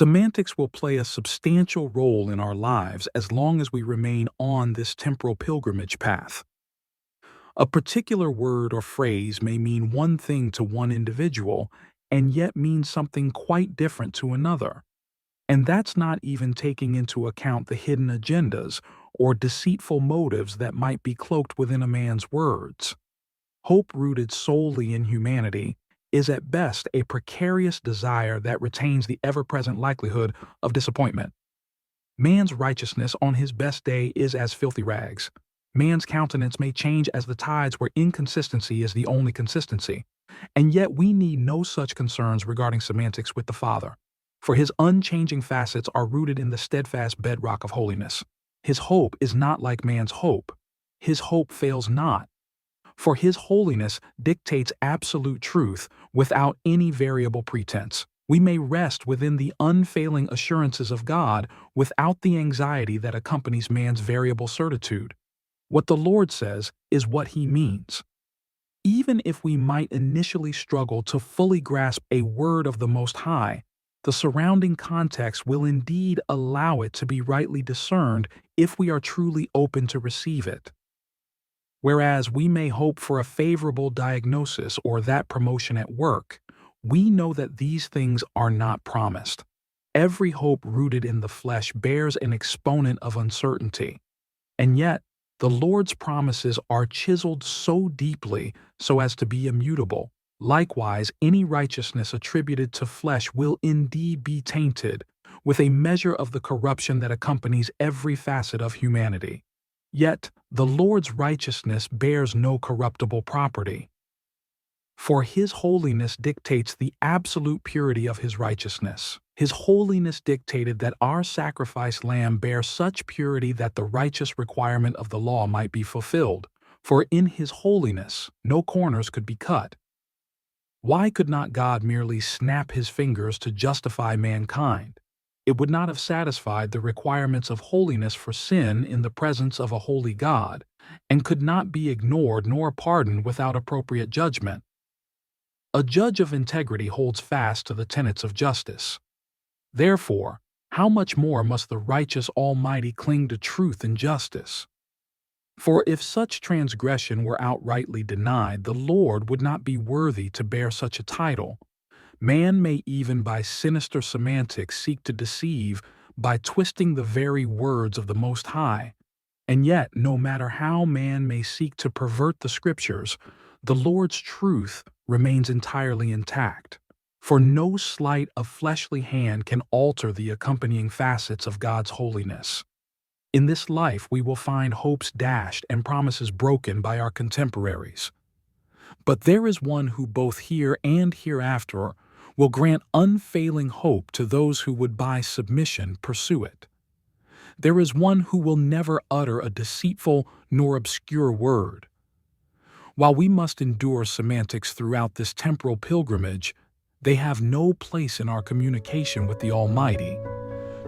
Semantics will play a substantial role in our lives as long as we remain on this temporal pilgrimage path. A particular word or phrase may mean one thing to one individual and yet mean something quite different to another. And that's not even taking into account the hidden agendas or deceitful motives that might be cloaked within a man's words. Hope rooted solely in humanity is at best a precarious desire that retains the ever-present likelihood of disappointment. Man's righteousness on his best day is as filthy rags. Man's countenance may change as the tides where inconsistency is the only consistency. And yet we need no such concerns regarding semantics with the Father, for his unchanging facets are rooted in the steadfast bedrock of holiness. His hope is not like man's hope. His hope fails not, for his holiness dictates absolute truth without any variable pretense. We may rest within the unfailing assurances of God without the anxiety that accompanies man's variable certitude. What the Lord says is what he means. Even if we might initially struggle to fully grasp a word of the Most High, the surrounding context will indeed allow it to be rightly discerned if we are truly open to receive it. Whereas we may hope for a favorable diagnosis or that promotion at work, we know that these things are not promised. Every hope rooted in the flesh bears an exponent of uncertainty. And yet, the Lord's promises are chiseled so deeply so as to be immutable. Likewise, any righteousness attributed to flesh will indeed be tainted with a measure of the corruption that accompanies every facet of humanity. Yet, the Lord's righteousness bears no corruptible property. For his holiness dictates the absolute purity of his righteousness. His holiness dictated that our sacrificed lamb bear such purity that the righteous requirement of the law might be fulfilled, for in his holiness no corners could be cut. Why could not God merely snap his fingers to justify mankind? It would not have satisfied the requirements of holiness for sin in the presence of a holy God, and could not be ignored nor pardoned without appropriate judgment. A judge of integrity holds fast to the tenets of justice. Therefore, how much more must the righteous Almighty cling to truth and justice? For if such transgression were outrightly denied, the Lord would not be worthy to bear such a title. Man may even by sinister semantics seek to deceive by twisting the very words of the Most High. And yet, no matter how man may seek to pervert the Scriptures, the Lord's truth remains entirely intact. For no sleight of fleshly hand can alter the accompanying facets of God's holiness. In this life we will find hopes dashed and promises broken by our contemporaries. But there is one who both here and hereafter will grant unfailing hope to those who would by submission pursue it. There is one who will never utter a deceitful nor obscure word. While we must endure semantics throughout this temporal pilgrimage, they have no place in our communication with the Almighty.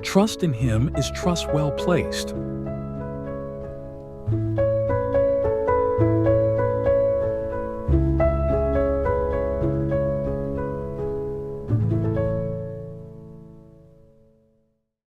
Trust in Him is trust well placed.